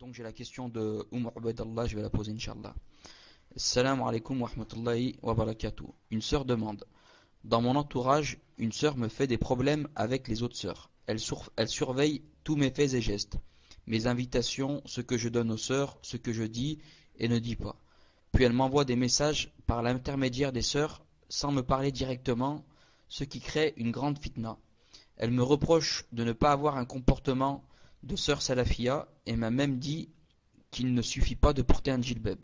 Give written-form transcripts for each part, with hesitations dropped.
Donc j'ai la question de Ubaydallah, je vais la poser Inch'Allah. Salam alaikum wa rahmatullahi wa barakatuh. Une sœur demande: dans mon entourage, une sœur me fait des problèmes avec les autres sœurs. Elle surveille tous mes faits et gestes, mes invitations, ce que je donne aux sœurs, ce que je dis et ne dis pas. Puis elle m'envoie des messages par l'intermédiaire des sœurs sans me parler directement, ce qui crée une grande fitna. Elle me reproche de ne pas avoir un comportement de sœur salafia et m'a même dit qu'il ne suffit pas de porter un djilbab.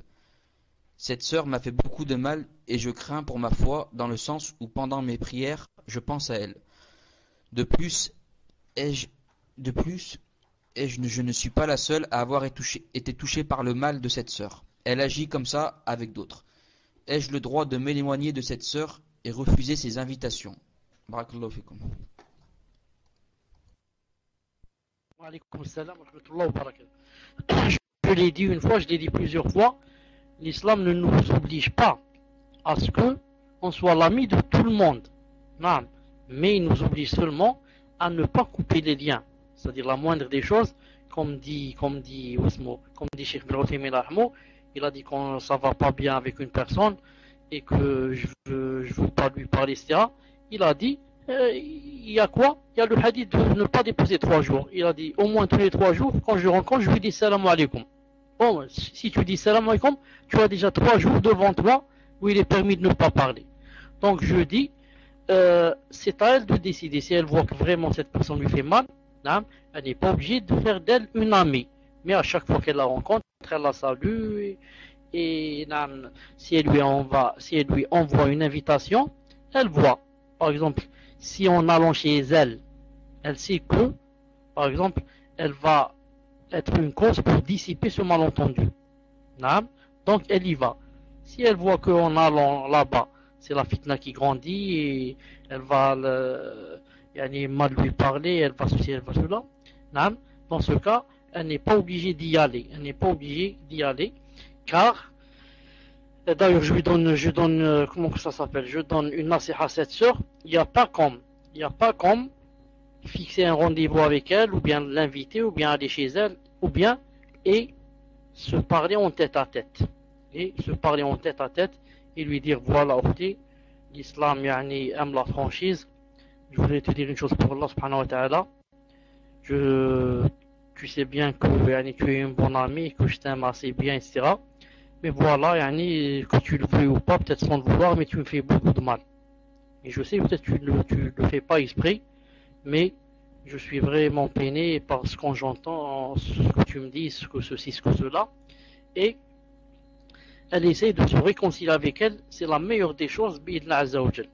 Cette sœur m'a fait beaucoup de mal et je crains pour ma foi dans le sens où pendant mes prières, je pense à elle. De plus, ai-je, je ne suis pas la seule à avoir été touchée par le mal de cette sœur. Elle agit comme ça avec d'autres. Ai-je le droit de m'éloigner de cette sœur et refuser ses invitations? Barakallahu fikum. Wa alaykoum salam wa rahmatullahi wa barakatuh. Je l'ai dit une fois, je l'ai dit plusieurs fois, l'islam ne nous oblige pas à ce que on soit l'ami de tout le monde. Non. Mais il nous oblige seulement à ne pas couper les liens. C'est-à-dire la moindre des choses, comme dit Cheikh Ibn Uthaymin rahmou, il a dit quand ça va pas bien avec une personne et que je veux pas lui parler, etc. Il a dit, il y a quoi? Il y a le hadith de ne pas dépasser 3 jours. Il a dit au moins tous les 3 jours, quand je rencontre, je lui dis salam alaikum. Bon, si tu dis salam alaikum, tu as déjà 3 jours devant toi où il est permis de ne pas parler. Donc je dis, c'est à elle de décider. Si elle voit que vraiment cette personne lui fait mal, elle n'est pas obligée de faire d'elle une amie. Mais à chaque fois qu'elle la rencontre, elle la salue. Et si elle lui envoie une invitation, elle voit. Par exemple, si en allant chez elle, elle sait que, par exemple, elle va être une cause pour dissiper ce malentendu. Donc elle y va. Si elle voit qu'en allant là-bas, c'est la fitna qui grandit et elle va mal lui parler, elle va ceci, elle va cela. Dans ce cas, elle n'est pas obligée d'y aller. Elle n'est pas obligée d'y aller, car d'ailleurs je donne comment que ça s'appelle, je donne une nasiha à cette sœur. Il n'y a pas comme fixer un rendez-vous avec elle, ou bien l'inviter, ou bien aller chez elle, ou bien et se parler en tête à tête. Et se parler en tête à tête et lui dire voilà, l'islam aime la franchise. Je voulais te dire une chose pour Allah subhanahu wa ta'ala. Tu sais bien que tu es une bonne amie, que je t'aime assez bien, etc. Mais voilà, que tu le veux ou pas, peut-être sans le vouloir, mais tu me fais beaucoup de mal. Et je sais, peut-être tu le fais pas exprès, mais je suis vraiment peiné parce que quand j'entends ce que tu me dis, ce que ceci, ce que cela. Et elle essaie de se réconcilier avec elle, c'est la meilleure des choses, bi'idna azza wa jal.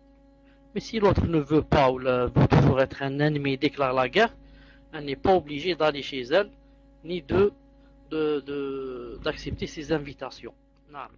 Mais si l'autre ne veut pas ou veut toujours être un ennemi et déclare la guerre, elle n'est pas obligée d'aller chez elle, ni d'accepter ses invitations. Non.